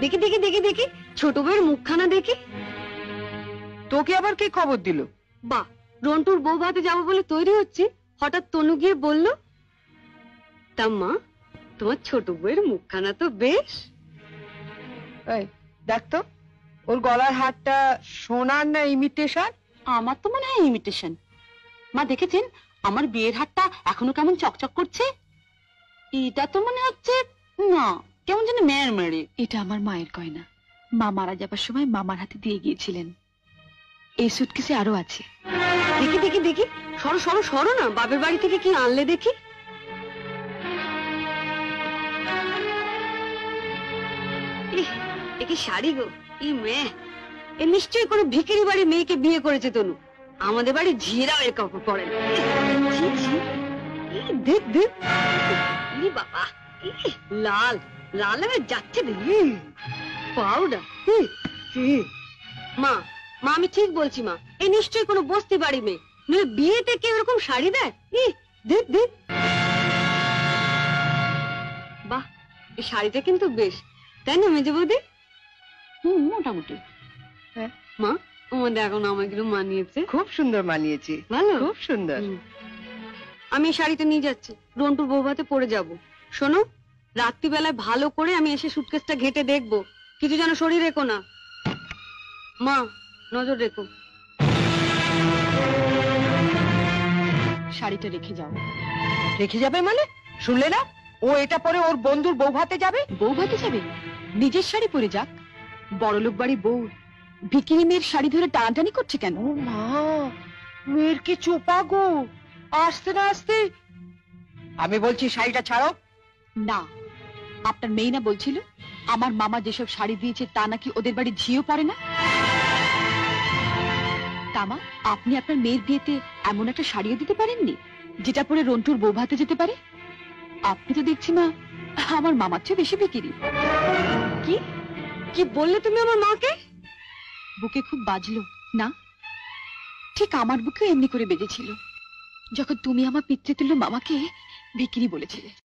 দেখি দেখি দেখি দেখি ছোট বউয়ের মুখখানা দেখি। তোকে আবার কে খবর দিল? বাহ, রন্টুর বউ ভাতে যাবো বলে তৈরি হচ্ছে, হঠাৎ তনু গিয়ে বলল। তা মা, তোমার ছোট বউয়ের মুখখানা তো বেশ। এই দেখ তো, ওর গলার হারটা সোনার না ইমিটেশন? আমার তো মনে হয় ইমিটেশন। মা দেখেছেন আমার বিয়ের হারটা এখনো কেমন চকচক করছে? এটা তো মনে হচ্ছে না, কেমন যেন মেয়ের মেরে। এটা আমার মায়ের গয়না, মা মারা যাবার সময় মামার হাতে দিয়ে গিয়েছিলেন। এই সুটকেসে আরো আছে। দেখি দেখি দেখি, সরো সরো সরো না, বাপের বাড়ি থেকে কি আনলে দেখি। এ কি শাড়ি গো, ই মেয়ে, এ নিশ্চয়ই কোনো ভিখারি বাড়ির মেয়েকে বিয়ে করেছে তনু। আমাদের বাড়ি ঝিরাও এ কাপড় পরে না। ছি, ছি। দেখ দেখ, ই বাবা, লাল লাল হয়ে যাচ্ছে দেখি, পাউডার। মা মা, আমি ঠিক বলছি মা, এ নিশ্চয়ই কোনো বস্তি বাড়ি মেয়ে, নইলে বিয়েতে কেউ এরকম শাড়ি দেয়? দেখ দেখ, বাহ, এই শাড়িটা কিন্তু বেশ, তাই না মেজে বৌদি? মোটামুটি। মা, আমাদের এখন আমাকে মানিয়েছে, খুব সুন্দর মানিয়েছে, ভালো, খুব সুন্দর। আমি এই শাড়িটা নিয়ে যাচ্ছি, রন্টুর বউ ভাতে পরে যাব। শোনো, রাত্রিবেলায় ভালো করে আমি এসে সুটকেসটা ঘেটে দেখবো, কিছু যেন শরীর রেখো না। মা, নজর রেখো। শাড়িটা রেখে যাও। রেখে যাবে মানে? শুনলে না, ও এটা পরে ওর বন্ধুর বউ ভাতে যাবে। বউ ভাতে যাবে? নিজের শাড়ি পরে যাক। বড়লোক বাড়ি বউ ভিকিরি মেয়ের শাড়ি ধরে টানাটানি করছে কেন? ও মা, মেয়ের কি চোপা গো, আসতে না আসতে। আমি বলছি শাড়িটা ছাড়ো। না, আপনার মেয়ে না বলছিল আমার মামা যেসব শাড়ি দিয়েছে তা নাকি ওদের বাড়ি ঝিও পড়ে না। তামা, আপনি আপনার মেয়ের বিয়েতে এমন একটা শাড়িও দিতে পারেননি যেটা পরে রন্টুর বউ ভাতে যেতে পারে? আপনি তো দেখছি মা আমার মামার চেয়ে বেশি বিকিরি। কি কি বললে তুমি আমার মাকে? বুকে খুব বাজলো না? ঠিক আমার বুকেও এমনি করে বেজেছিল যখন তুমি আমার পিতৃতুল্য মামাকে বিক্রি বলেছিলে।